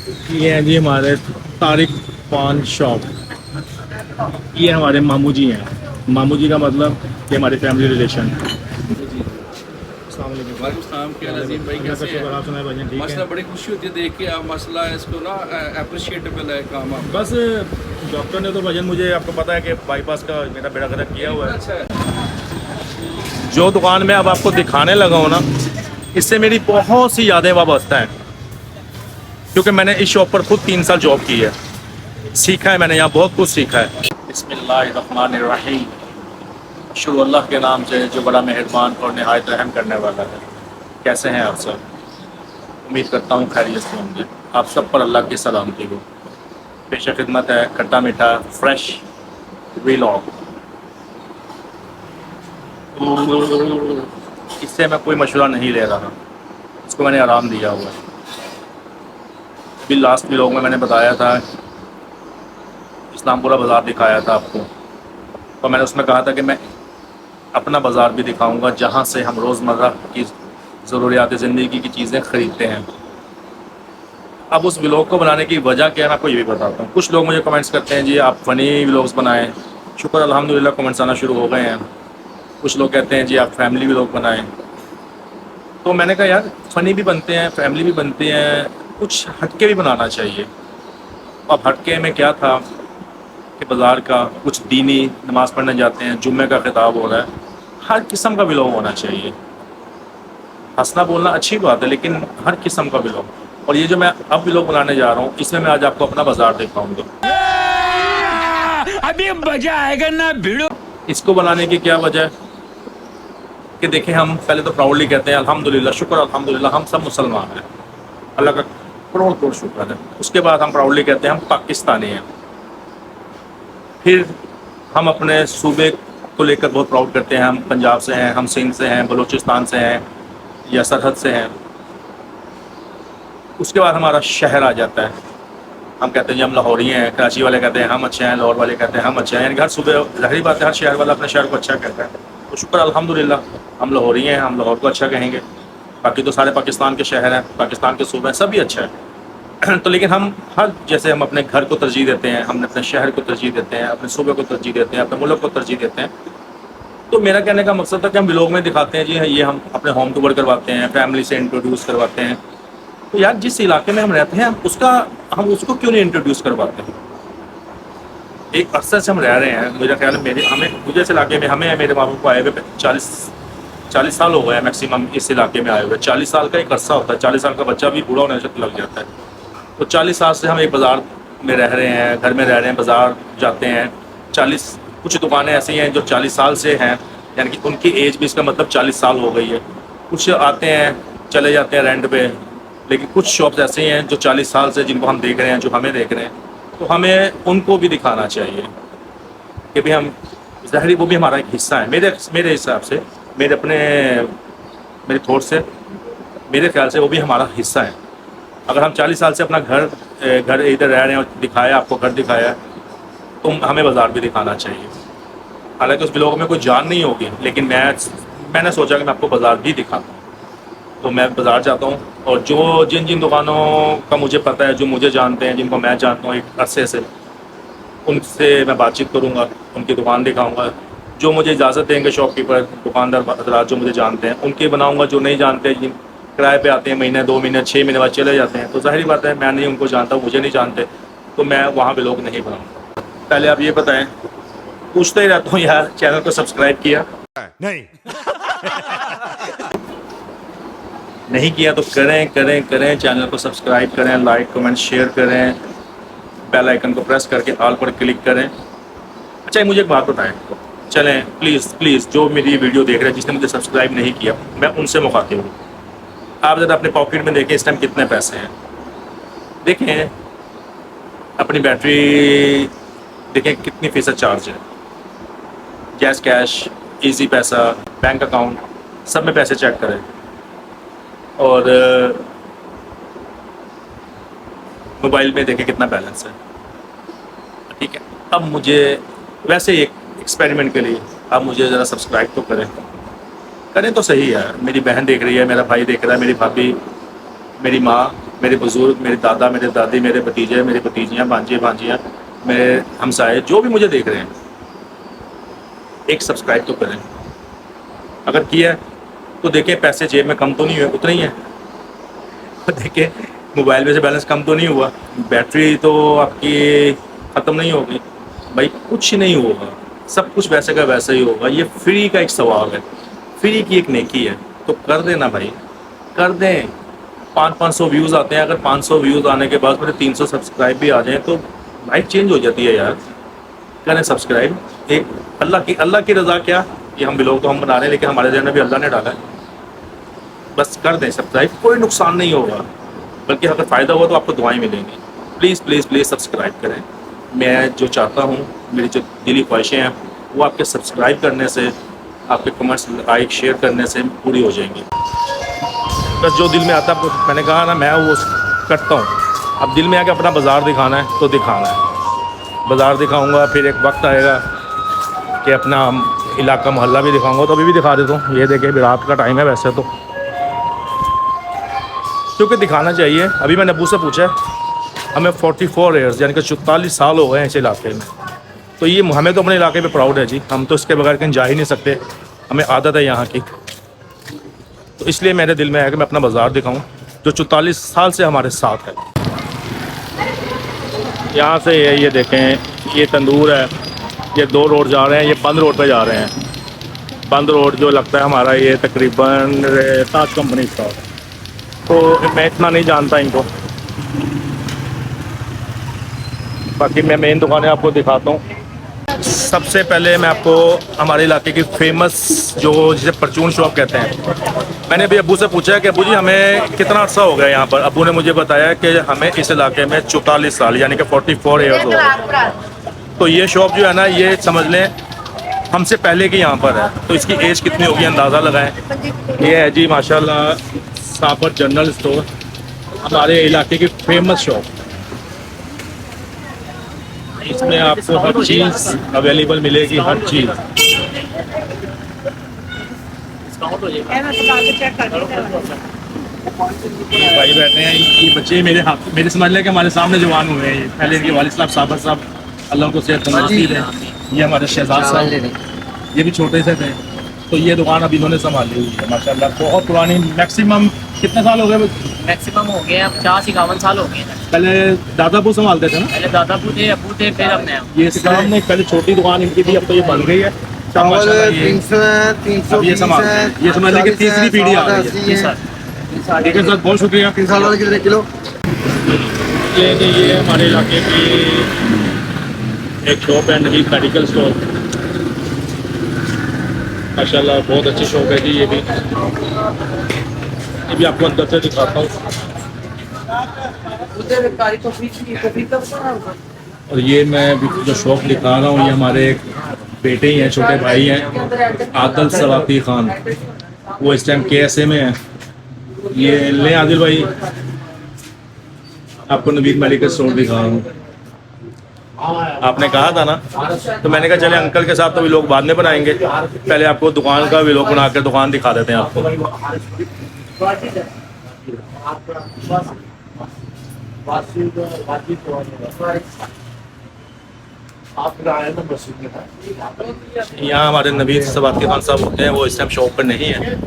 ये हैं जी हमारे तारिक पान शॉप। ये हमारे मामू जी हैं। मामू जी का मतलब ये हमारे फैमिली रिलेशन। अस्सलाम वालेकुम। वालेकुम सलाम। क्या नज़ीम भाई, अल्लाह का कैसे शुक्र, हैं? आप सुनाए भाईजान ठीक मसला है? बड़ी खुशी होती है देख के, आप मसला है इसको ना अप्रिशिएटेबल है काम आपका। बस डॉक्टर ने तो भाईजान मुझे आपको पता है कि बाईपास का मेरा बेड़ा गर्क किया हुआ बिल्कुल है। अच्छा है। जो दुकान में अब आपको दिखाने लगा हूँ ना, इससे मेरी बहुत सी यादें वाबस्ता हैं, क्योंकि मैंने इस शॉप पर खुद 3 साल जॉब की है। सीखा है मैंने, यहाँ बहुत कुछ सीखा है। बिस्मिल्लाहिर्रहमानिर्रहीम। शुरू अल्लाह के नाम से जो बड़ा मेहरबान और नहायत रहम करने वाला है। कैसे हैं आप सब? उम्मीद करता हूँ खैरियत से होंगे। आप सब पर अल्लाह की सलामती हो। पेश खिदमत है खट्टा मीठा फ्रेश व्लॉग। इससे मैं कोई मशवरा नहीं ले रहा, इसको मैंने आराम दिया हुआ है। अभी लास्ट व्लॉग में मैंने बताया था, इस्लामपुरा बाज़ार दिखाया था आपको, तो मैंने उसमें कहा था कि मैं अपना बाज़ार भी दिखाऊंगा जहाँ से हम रोज़मर्रा की ज़रूरियात ज़िंदगी की चीज़ें ख़रीदते हैं। अब उस व्लॉग को बनाने की वजह क्या है, मैं आपको ये भी बताता हूँ। कुछ लोग मुझे कमेंट्स करते हैं जी आप फ़नी व्लॉग्स बनाएं। शुक्र अल्हम्दुलिल्लाह कमेंट्स आना शुरू हो गए हैं। कुछ लोग कहते हैं जी आप फैमिली व्लॉग बनाएं। तो मैंने कहा यार फ़नी भी बनते हैं, फैमिली भी बनते हैं, कुछ हटके भी बनाना चाहिए। अब हटके में क्या था कि बाज़ार का कुछ दीनी, नमाज़ पढ़ने जाते हैं, जुम्मे का खिताब हो रहा है, हर किस्म का व्लॉग होना चाहिए। हंसना बोलना अच्छी बात है, लेकिन हर किस्म का व्लॉग। और ये जो मैं अब व्लॉग बनाने जा रहा हूँ, इसमें मैं आज आपको अपना बाज़ार दिखाऊंगा। अभी मजा आएगा ना भिड़ो। इसको बनाने की क्या वजह है कि देखें, हम पहले तो प्राउडली कहते हैं अल्हम्दुलिल्लाह, शुक्र अल्हम्दुलिल्लाह हम सब मुसलमान हैं, अल्लाह का करोड़ करोड़ शुक्र है। उसके बाद हम प्राउडली कहते हैं हम पाकिस्तानी हैं। फिर हम अपने सूबे को लेकर बहुत प्राउड करते हैं, हम पंजाब से हैं, हम सिंध से हैं, बलूचिस्तान से हैं या सरहद से हैं। उसके बाद हमारा शहर आ जाता है, हम कहते हैं जी हम लाहौरी हैं। कराची वाले कहते हैं हम अच्छे हैं, लाहौर वाले कहते हैं हम अच्छे हैं। यानी हर सूबे, ज़ाहिर बात है, हर शहर वाला अपने शहर को अच्छा कहता है। तो शुक्र अल्हम्दुलिल्लाह हम लाहौरी हैं, हम लाहौर को अच्छा कहेंगे। बाकी तो सारे पाकिस्तान के शहर हैं, पाकिस्तान के सूबे हैं, सभी अच्छा है। तो लेकिन हम हर, जैसे हम अपने घर को तरजीह देते हैं, हम अपने शहर को तरजीह देते हैं, अपने सूबे को तरजीह देते हैं, अपने मुल्क को तरजीह देते हैं। तो मेरा कहने का मकसद था कि हम व्लॉग में दिखाते हैं जी ये हम अपने होम टूर करवाते हैं, फैमिली से इंट्रोड्यूस करवाते हैं। तो यार जिस इलाके में हम रहते हैं हम उसको क्यों नहीं इंट्रोड्यूस करवाते हैं? एक अरसे से हम रह रहे हैं, मेरा ख्याल है मुझे इस इलाके में, हमें मेरे माँ बाप को आए हुए 40 साल हो गए हैं मैक्सिमम इस इलाके में आए हुए। 40 साल का एक अरसा होता है, 40 साल का बच्चा भी बूढ़ा होने से लग जाता है। तो 40 साल से हम एक बाज़ार में रह रहे हैं, घर में रह रहे हैं, बाज़ार जाते हैं। 40 कुछ दुकानें ऐसी हैं जो 40 साल से हैं, यानी कि उनकी एज भी, इसका मतलब 40 साल हो गई है। कुछ आते हैं चले जाते हैं रेंट पे, लेकिन कुछ शॉप्स ऐसे हैं जो 40 साल से, जिनको हम देख रहे हैं, जो हमें देख रहे हैं। तो हमें उनको भी दिखाना चाहिए कि भाई हम, ज़ाहिर वो भी हमारा एक हिस्सा है। मेरे हिसाब से, मेरे थॉट से, मेरे ख्याल से वो भी हमारा हिस्सा है। अगर हम 40 साल से अपना घर इधर रह रहे हैं और दिखाया, आपको घर दिखाया, तो हमें बाज़ार भी दिखाना चाहिए। हालांकि उस ब्लॉग में कोई जान नहीं होगी, लेकिन मैंने सोचा कि मैं आपको बाज़ार भी दिखाऊँ। तो मैं बाज़ार जाता हूँ और जिन जिन दुकानों का मुझे पता है, जो मुझे जानते हैं, जिनको मैं जानता हूँ एक अरसे से, उनसे मैं बातचीत करूँगा, उनकी दुकान दिखाऊँगा। जो मुझे इजाज़त देंगे शॉपकीपर, दुकानदार हज़रात जो मुझे जानते हैं, उनके बनाऊँगा। जो नहीं जानते, जिन किराए पे आते हैं, महीने 2 महीने 6 महीने बाद चले जाते हैं, तो ज़ाहिर बात है मैं नहीं उनको जानता, मुझे नहीं जानते, तो मैं वहाँ व्लॉग नहीं बनाऊँगा। पहले आप ये बताएँ, पूछते ही रहता हूँ यार, चैनल को सब्सक्राइब किया? नहीं। नहीं किया तो करें करें करें, चैनल को सब्सक्राइब करें, लाइक कमेंट शेयर करें, बेल आइकन को प्रेस करके ऑल पर क्लिक करें। अच्छा मुझे एक बात बताएं, चलें प्लीज़ प्लीज़, जो मेरी वीडियो देख रहे हैं, जिसने मुझे सब्सक्राइब नहीं किया, मैं उनसे मुखातिब हूँ। आप ज़रा अपने पॉकेट में देखें इस टाइम कितने पैसे हैं। देखें अपनी बैटरी, देखें कितनी फ़ीसद चार्ज है, जैज़ कैश, ईजी पैसा, बैंक अकाउंट, सब में पैसे चेक करें। और मोबाइल में देखें कितना बैलेंस है। ठीक है, अब मुझे वैसे एक एक्सपेरिमेंट के लिए आप मुझे ज़रा सब्सक्राइब तो करें तो सही है। मेरी बहन देख रही है, मेरा भाई देख रहा है, मेरी भाभी, मेरी माँ, मेरे बुज़ुर्ग, मेरे दादा, मेरे दादी, मेरे भतीजे, मेरी भतीजियाँ, भांजे भांजियाँ, मेरे हमसाए, जो भी मुझे देख रहे हैं, एक सब्सक्राइब तो करें। अगर किया है तो देखें पैसे जेब में कम तो नहीं हुए, उतना ही है। देखें मोबाइल में से बैलेंस कम तो नहीं हुआ, बैटरी तो आपकी ख़त्म नहीं होगी, भाई कुछ नहीं होगा, सब कुछ वैसे का वैसा ही होगा। ये फ्री का एक सवाब है, फ्री की एक नेकी है, तो कर देना भाई, कर दें। 500 व्यूज़ आते हैं, अगर 500 व्यूज़ आने के बाद मेरे 300 सब्सक्राइब भी आ जाएँ तो लाइफ चेंज हो जाती है यार। करें सब्सक्राइब, एक अल्लाह की रज़ा क्या, ये हम लोग तो हम बना रहे हैं, लेकिन हमारे जहन में भी अल्लाह ने डाला है। बस कर दें सब्सक्राइब, कोई नुकसान नहीं होगा, बल्कि अगर फ़ायदा हुआ तो आपको दुआएं मिलेंगी। प्लीज़ प्लीज़ प्लीज़ सब्सक्राइब करें। मैं जो चाहता हूँ, मेरी जो दिली ख्वाहिशें हैं, वो आपके सब्सक्राइब करने से, आपके कमेंट्स, लाइक, शेयर करने से पूरी हो जाएंगी। बस जो दिल में आता है, मैंने कहा ना, मैं वो करता हूँ। अब दिल में आके अपना बाज़ार दिखाना है तो दिखाना है, बाज़ार दिखाऊँगा, फिर एक वक्त आएगा कि अपना इलाका मोहल्ला भी दिखाऊँगा, तो अभी भी दिखा देता हूँ। ये देखें, रात का टाइम है वैसे तो, क्योंकि दिखाना चाहिए। अभी मैंने अबू से पूछा है, हमें 44 ईयर्स यानी कि 44 साल हो गए हैं इस इलाके में, तो ये हमें तो अपने इलाके पे प्राउड है जी, हम तो इसके बगैर कहीं जा ही नहीं सकते, हमें आदत है यहाँ की। तो इसलिए मेरे दिल में है कि मैं अपना बाज़ार दिखाऊं जो 44 साल से हमारे साथ है। यहाँ से ये देखें, ये तंदूर है, ये 2 रोड जा रहे हैं, ये बंद रोड पे जा रहे हैं। बंद रोड जो लगता है हमारा, ये तकरीबन ताज कंपनी स्टोर, तो मैं इतना नहीं जानता इनको। बाकी मैं मेन दुकानें आपको दिखाता हूँ। सबसे पहले मैं आपको हमारे इलाके की फेमस, जो जिसे परचून शॉप कहते हैं, मैंने अभी अबू से पूछा कि अबू जी हमें कितना अर्सा हो गया यहाँ पर। अबू ने मुझे बताया कि हमें इस इलाके में 44 साल यानी कि 44 ईयर्स हो गए। तो ये शॉप जो है ना, ये समझ लें हमसे पहले की यहाँ पर है, तो इसकी एज कितनी होगी अंदाज़ा लगाएं। ये है जी माशाल्लाह सापर जनरल स्टोर, हमारे इलाके की फेमस शॉप। इसमें आपको हर चीज़ अवेलेबल मिलेगी, हर चीज़। भाई बैठे हैं, ये बच्चे मेरे समझ लें कि हमारे सामने जवान हुए हैं। पहले इनके वालिद साहब साबर साहब, अल्लाह को सेहत तंदुरुस्ती दें। ये हमारे शहजाद साहब, ये भी छोटे से थे, तो ये दुकान अब इन्होंने संभाली हुई है माशाल्लाह। बहुत पुरानी, मैक्सिमम कितने साल हो गए? मैक्सिमम हो गए 50-51 साल हो गए हैं। पहले दादापू संभालते थे ना? पहले दादापू थे, अबू थे, फिर हमने। ये सामने पहले छोटी दुकान इनकी थी, अब तो ये बन गई है। अब ये संभालते हैं, ये समझ लें कि तीसरी पीढ़ी आ रही है। जी सर। ठीक है सर, बहुत शुक्रिया। 3 साल वाले कितने किलो? ये हमारे इलाके की एक शॉप है, नहीद मेडिकल स्टोर, माशाल्लाह बहुत अच्छी शॉप है जी। ये भी आपको अंदर से दिखाता हूँ। और ये मैं जो शॉप दिखा रहा हूँ, ये हमारे एक बेटे ही हैं, छोटे भाई हैं, आदिल सलाती खान, वो इस टाइम KSA में है। ये ले आदिल भाई, आपको नवीद मेडिकल स्टोर दिखा रहा हूँ। आपने कहा था ना, तो मैंने कहा चले अंकल के साथ तो भी लोग बाद में बनाएंगे, पहले आपको दुकान का भी लोग बनाकर दुकान दिखा देते हैं आपको। यहाँ हमारे नवीद सबाती खान साहब होते हैं, वो इस टाइम शॉप पर नहीं है।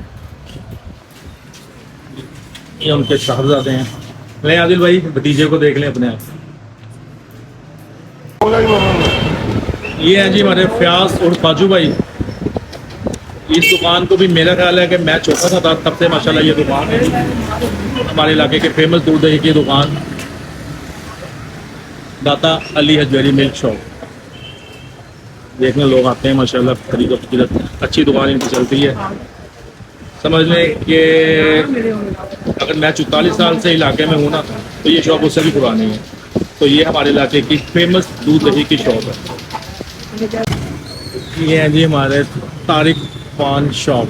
ये उनके साहबजादे हैं। ले आदिल भाई, भतीजे को देख लें अपने आप। ये हैं जी हमारे फ्याज और काजू भाई। इस दुकान को भी मेरा ख्याल है कि मैं छोटा था तब से माशाल्लाह ये दुकान है। हमारे इलाके के फेमस दूध दही की दुकान, दाता अली हजवेरी मिल्क शॉप। देखने लोग आते हैं माशाल्लाह, खरीदो फजीलत, अच्छी दुकान इनकी चलती है। समझ लें कि अगर मैं 44 साल से इलाके में हूँ ना, तो ये शॉप उससे भी पुरानी है। तो ये हमारे इलाके की फेमस दूध दही की शॉप है। ये है जी हमारे तारिक पान शॉप।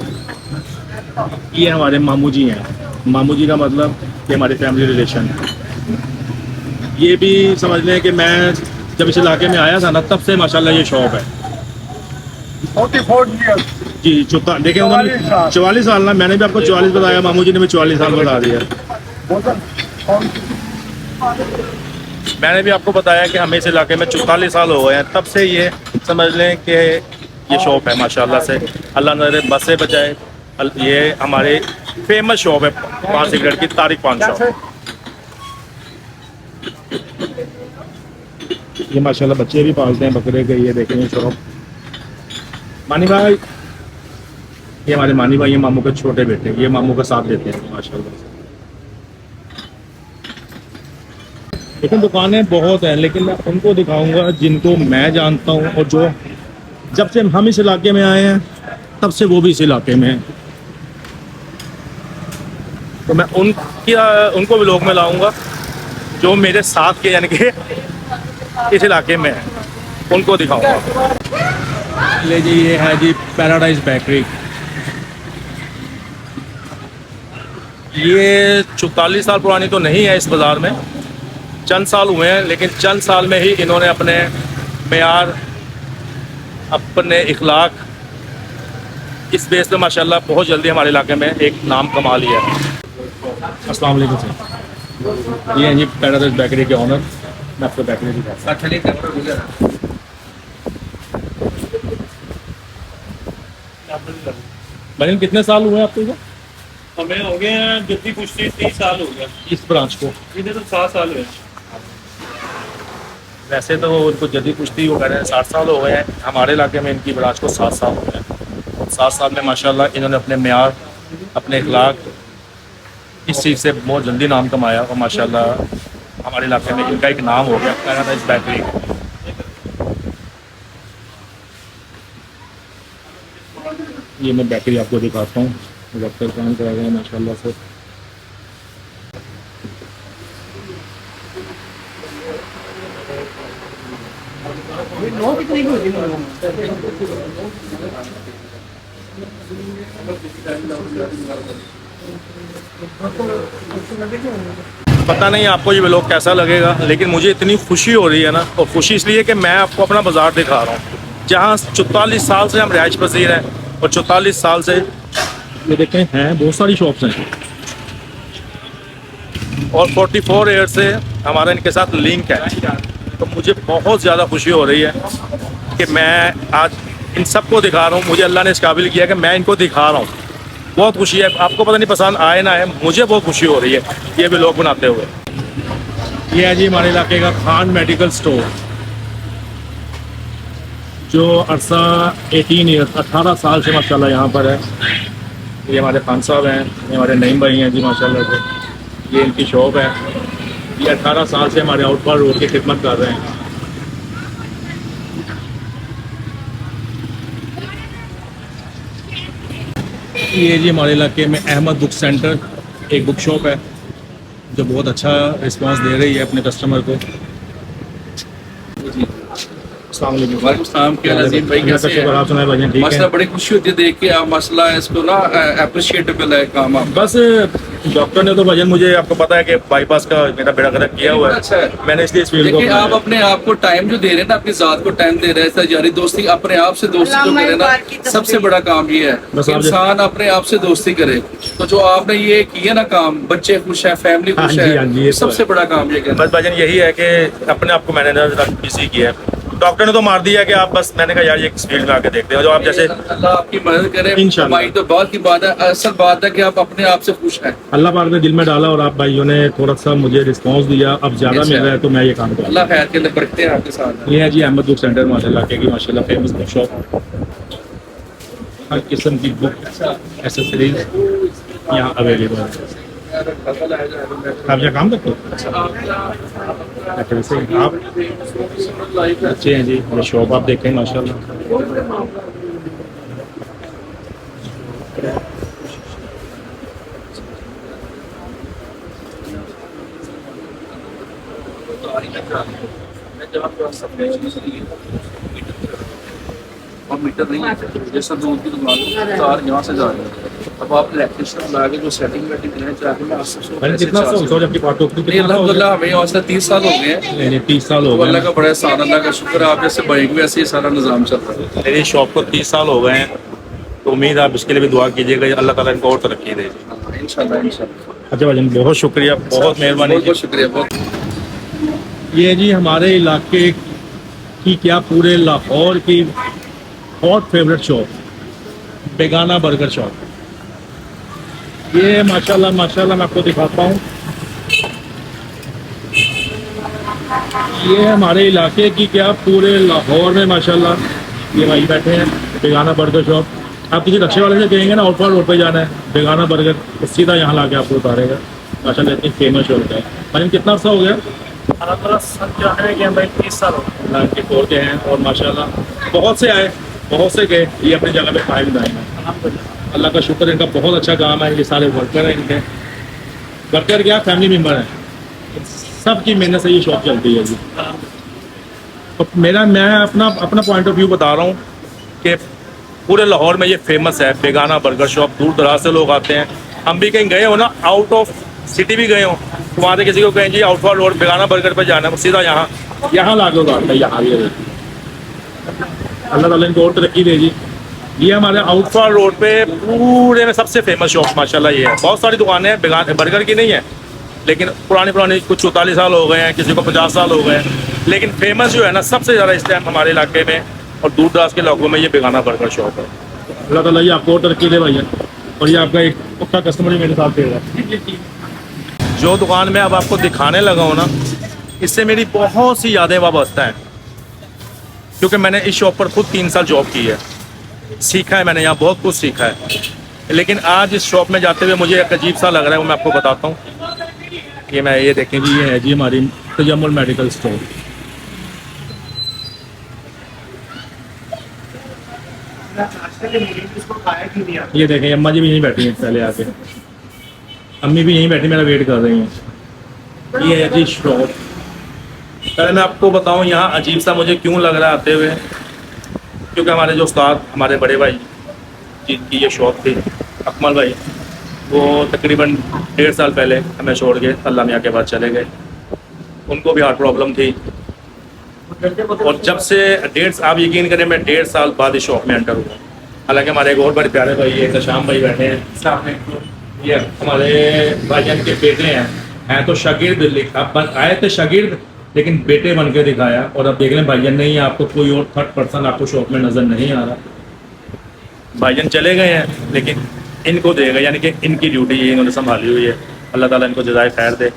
ये हमारे मामू जी हैं। मामू जी का मतलब कि हमारे फैमिली रिलेशन है। ये भी समझ लें कि मैं जब इस इलाके में आया था ना, तब से माशाल्लाह ये शॉप है। 44 जी, देखिए उन्होंने 44 साल ना, मैंने भी आपको 44 बताया, मामू जी ने भी 44 साल बता दिया। मैंने भी आपको बताया कि हमें इस इलाके में 44 साल हो गए हैं, तब से ये समझ लें कि ये शॉप है माशाल्लाह से। अल्लाह ने बस से बचाए। ये हमारे फेमस शॉप है पान सिगरेट की, तारिक पान शॉप। ये माशाल्लाह बच्चे भी पालते हैं बकरे के, ये देखेंगे शॉप। मानी भाई, ये हमारे मानी भाई, ये मामू के छोटे बेटे, ये मामू का साथ देते हैं माशाल्लाह से। लेकिन दुकानें बहुत हैं, लेकिन मैं उनको दिखाऊंगा जिनको मैं जानता हूँ, और जो जब से हम इस इलाके में आए हैं तब से वो भी इस इलाके में हैं। तो मैं उनको भी लोग में लाऊंगा जो मेरे साथ के, यानी कि इस इलाके में है, उनको दिखाऊंगा। ले जी, ये है जी पैराडाइज बेकरी। ये 44 साल पुरानी तो नहीं है इस बाज़ार में, चंद साल हुए हैं, लेकिन चंद साल में ही इन्होंने अपने मेयार, अपने इखलाक, इस बेस पे माशाल्लाह बहुत जल्दी हमारे इलाके में एक नाम कमा लिया है। अस्सलाम वालेकुम सर, ये हैं जी पैराडाइज बेकरी के ऑनर। मैं आपको बेकरी दिखाता हूँ। भाई कितने साल हुए आपको इधर? हमें हो गए हैं जद्दी कुश्ती 30 साल हो गया, इस ब्रांच को? इधर तो 7 साल हुए। वैसे तो उनको जदी कुश्ती वो कह रहे हैं 60 साल हो गए हैं, हमारे इलाके में इनकी ब्रांच को 7 साल हो गए हैं। 7 साल में माशाल्लाह इन्होंने अपने मेयार, अपने इखलाक, इस चीज़ से बहुत जल्दी नाम कमाया, और माशाल्लाह हमारे इलाके में इनका एक नाम हो गया पैराडाइज बेकरी। ये मैं बेकरी आपको दिखाता हूँ, डॉक्टर काम कर रहे हैं माशाल्लाह से। पता नहीं आपको ये व्लॉग कैसा लगेगा, लेकिन मुझे इतनी खुशी हो रही है ना, और खुशी इसलिए कि मैं आपको अपना बाज़ार दिखा रहा हूँ जहाँ 44 साल से हम रिहाइश पसीर हैं, और 44 साल से ये देखें हैं बहुत सारी शॉप्स हैं, और 44 ईयर से हमारा इनके साथ लिंक है। तो मुझे बहुत ज़्यादा खुशी हो रही है कि मैं आज इन सबको दिखा रहा हूँ। मुझे अल्लाह ने इस काबिल किया कि मैं इनको दिखा रहा हूँ। बहुत खुशी है। आपको पता नहीं पसंद आए ना आए, मुझे बहुत खुशी हो रही है ये भी लोग बनाते हुए। ये है जी हमारे इलाके का खान मेडिकल स्टोर, जो अरसा 18 साल से माशाल्लाह यहाँ पर है। ये हमारे खान साहब हैं, ये हमारे नईम भाई हैं जी माशाल्लाह से। ये इनकी शॉप है। ये 18 साल से हमारे आउटपार रोड की खिदमत कर रहे हैं। ये जी हमारे इलाके में अहमद बुक सेंटर एक बुक शॉप है, जो बहुत अच्छा रिस्पांस दे रही है अपने कस्टमर को। वालेकुम क्या नज़ीम भाई, कैसे हैं? मसला बड़ी खुशी होती है देख के। आप मसला है इसको ना अप्रिशिएटेबल है काम आप। बस डॉक्टर ने तो भजन, मुझे आपको पता है कि बाईपास का मेरा बेड़ा गर्क किया हुआ है। अच्छा है। मैंने इसलिए इस फील्ड को देखिए, आप अपने आप को टाइम जो दे रहे हैं ना, अपनी जात को टाइम दे रहे हैं, यारी दोस्ती, अपने आप से दोस्ती जो करे ना, सबसे बड़ा काम ये है। इंसान अपने आप से दोस्ती करे, तो जो आपने ये किया ना काम, बच्चे खुश है, फैमिली खुश है, सबसे बड़ा काम ये बस भजन यही है कि अपने आप को मैंने बिजी किया है। डॉक्टर ने तो मार दिया कि आप बस, मैंने कहा यार ये इस फील्ड में आके देखते हैं, जो आप जैसे अल्लाह आपकी मदद करे इंशाल्लाह। तो बहुत की बात है, असल बात है कि आप अपने आप से खुश हैं। अल्लाह पाक ने दिल में डाला और आप भाइयों ने थोड़ा सा मुझे रिस्पांस दिया, अब ज्यादा मिल रहा है तो मैं ये काम करूँ। अल्लाह खैर के लिए बरकतें आपके साथ। ये है जी अहमद बुक सेंटर माशाल्लाह की माशाल्लाह फेमस बुक शॉप। हर किस्म की बुक एसेसरीज यहाँ अवेलेबल है। आप यहाँ काम करते हो? आप अच्छे हैं जी, ये शॉप आप देखें माशाल्लाह। और मीटर नहीं है, जैसा दूध की दुकान तार यहाँ से जा रही है। अब आप इलेक्ट्रिशियन लगा के जो सेटिंग वेटिंग करें चाहे मैं अल्हम्दुलिल्लाह हमें और 30 साल हो गए हैं। 30 साल हो गए, अल्लाह का बड़ा एहसान, अल्लाह का शुक्र है। आप जैसे बाइक में ऐसे ही सारा निज़ाम चल रहा है। मेरी शॉप को 30 साल हो गए हैं, तो उम्मीद आप इसके लिए भी दुआ कीजिएगा, अल्लाह ताला इनको और तरक्की दे। इंशाल्लाह इंशाल्लाह। अच्छा भाईजान, बहुत शुक्रिया, बहुत मेहरबानी। बहुत बहुत शुक्रिया। बहुत ये जी हमारे इलाके की क्या पूरे लाहौर की हॉट फेवरेट शॉप, बेगाना बर्गर शॉप। ये माशाल्लाह माशाल्लाह मैं आपको दिखाता हूँ। ये हमारे इलाके की क्या पूरे लाहौर में माशाल्लाह ये भाई बैठे हैं, बेगाना बर्गर शॉप। आप किसी रक्शे वाले से कहेंगे ना आउटफॉल रोड पे जाना है बेगाना बर्गर, तो सीधा यहाँ लाके आपको उतारेगा। माशाल्लाह इतनी फेमस शॉप है। भाई कितना अर्सा हो गया? 30 साल हो गए। 94 के हैं और माशाल्लाह बहुत से आए, बहुत से गए, ये अपनी जगह पे कायम हैं। अल्लाह का शुक्र, इनका बहुत अच्छा काम है। ये सारे वर्कर हैं, इनके वर्कर क्या फैमिली मेम्बर हैं, सबकी मेहनत से ये शॉप चलती है जी। तो मैं अपना पॉइंट ऑफ व्यू बता रहा हूँ कि पूरे लाहौर में ये फेमस है बेगाना बर्गर शॉप। दूर दराज से लोग आते हैं। हम भी कहीं गए हो ना, आउट ऑफ सिटी भी गए हो, तो वहाँ से किसी को कहें जी आउटफॉल रोड बेगाना बर्गर पर जाना है, सीधा यहाँ ला के उतारता है। यहाँ ये अल्लाह ताला इनको और तरक्की दे जी। ये हमारे आउटफॉल रोड पे पूरे में सबसे फेमस शॉप माशाल्लाह ये है। बहुत सारी दुकानें हैं, बेगाना बर्गर की नहीं है, लेकिन पुरानी कुछ 44 साल हो गए हैं, किसी को 50 साल हो गए हैं, लेकिन फेमस जो है ना सबसे ज़्यादा इस टाइम हमारे इलाके में और दूर दराज के इलाकों में ये बेगाना बर्गर शॉप है। अल्लाह ताला ये आपको और तरक्की दे भैया, और ये आपका एक पक्का कस्टमर ही मेरे साथ दे रहा है। जो दुकान में अब आपको दिखाने लगा हूँ ना, इससे मेरी बहुत सी यादें वाबस्ता हैं, क्योंकि मैंने इस शॉप पर खुद 3 साल जॉब की है, सीखा है मैंने, यहाँ बहुत कुछ सीखा है। लेकिन आज इस शॉप में जाते हुए मुझे एक अजीब सा लग रहा है, वो मैं आपको बताता हूँ। ये देखें जी, ये है जी हमारी तजम्मुल मेडिकल स्टोर। ये देखें, अम्मा जी भी यहीं बैठी हैं, पहले आके अम्मी भी यहीं बैठी मेरा वेट कर रही हैं। ये है जी शॉप। पहले मैं आपको बताऊं यहाँ अजीब सा मुझे क्यों लग रहा है आते हुए, क्योंकि हमारे जो उस्ताद, हमारे बड़े भाई जिनकी ये शॉप थी, अकमल भाई, वो तकरीबन 1.5 साल पहले हमें छोड़ के अल्लाह मियाँ के बाद चले गए। उनको भी हार्ट प्रॉब्लम थी, और जब से आप यकीन करें, मैं 1.5 साल बाद इस शॉप में एंटर हुआ। हालांकि हमारे एक और बड़े प्यारे भाई एहतशाम भाई बैठे हैं सामने, ये हमारे भाईजान के बेटे हैं तो शागिर्द, अब आए थे शागिर्द, लेकिन बेटे बन के दिखाया। और अब देख लें भाईजान नहीं है, आपको कोई और थर्ड पर्सन आपको शॉप में नज़र नहीं आ रहा। भाईजान चले गए हैं, लेकिन इनको देगा, यानी कि इनकी ड्यूटी ये इन्होंने संभाली हुई है। अल्लाह ताला इनको जज़ाए खैर दे।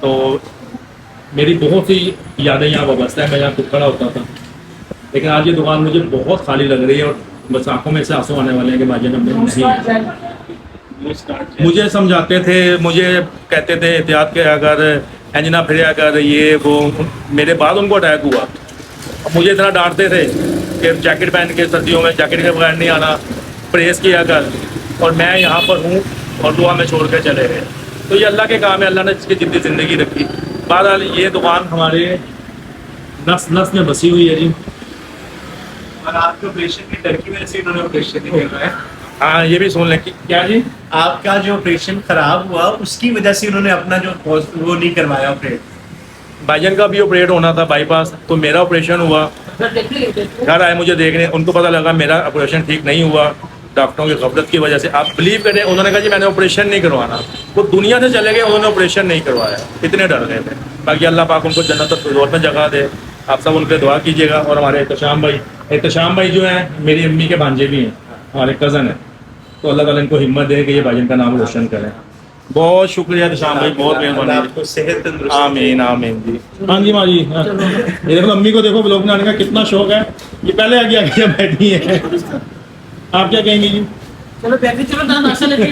तो मेरी बहुत सी यादें यहाँ वाबस्ता है, मैं यहाँ खुद खड़ा होता था, लेकिन आज ये दुकान मुझे बहुत खाली लग रही है, और बस आंखों में से आंसू आने वाले हैं कि भाईजान हमने नहीं। मुझे समझाते थे, मुझे कहते थे एहतियात के अगर एंजना फिर अगर ये वो, मेरे बाद उनको अटैक हुआ। अब मुझे इतना डांटते थे कि जैकेट पहन के सर्दियों में जैकेट के बगैर नहीं आना, परहेज़ किया कर, और मैं यहाँ पर हूँ और दुआ में छोड़ कर चले गए। तो ये अल्लाह के काम है, अल्लाह ने इसकी जितनी ज़िंदगी रखी। बहरहाल ये दुकान हमारे नस नस में बसी हुई है जी। और आपके ऑपरेशन की डर की वजह से इन्होंने ऑपरेशन नहीं करवाया। हाँ, ये भी सुन लें कि क्या जी, आपका जो ऑपरेशन खराब हुआ उसकी वजह से उन्होंने अपना जो वो नहीं करवाया ऑपरेट। भाईजान का भी ऑपरेट होना था बाईपास, तो मेरा ऑपरेशन हुआ। घर आए मुझे देखने, उनको पता लगा मेरा ऑपरेशन ठीक नहीं हुआ डॉक्टरों की गफलत की वजह से। आप बिलीव करें, उन्होंने कहा जी मैंने ऑपरेशन नहीं करवाना, वो दुनिया से चले गए, उन्होंने ऑपरेशन नहीं करवाया, इतने डर गए थे। बाकी अल्लाह पाक उनको जन्नत फिरदौस में जगह दे। आप सब उन पर दुआ कीजिएगा। और हमारे एहतशाम भाई जो हैं मेरी अम्मी के भांजे भी हैं, हमारे कज़न हैं, तो अल्लाह ताला इनको हिम्मत दे कि ये भाईजान का नाम रोशन करें। बहुत शुक्रिया एहतशाम भाई, बहुत मेहरबानी। आपको सेहत तंदुरुस्त। आमीन आमीन जी। हाँ जी माँ जी, हाँ। ये देखो अम्मी को देखो ब्लॉग बनाने का कितना शौक है, ये पहले आगे आगे बैठी है। आप क्या कहेंगी जी? चलो बैठ चलो नाश्ता लेके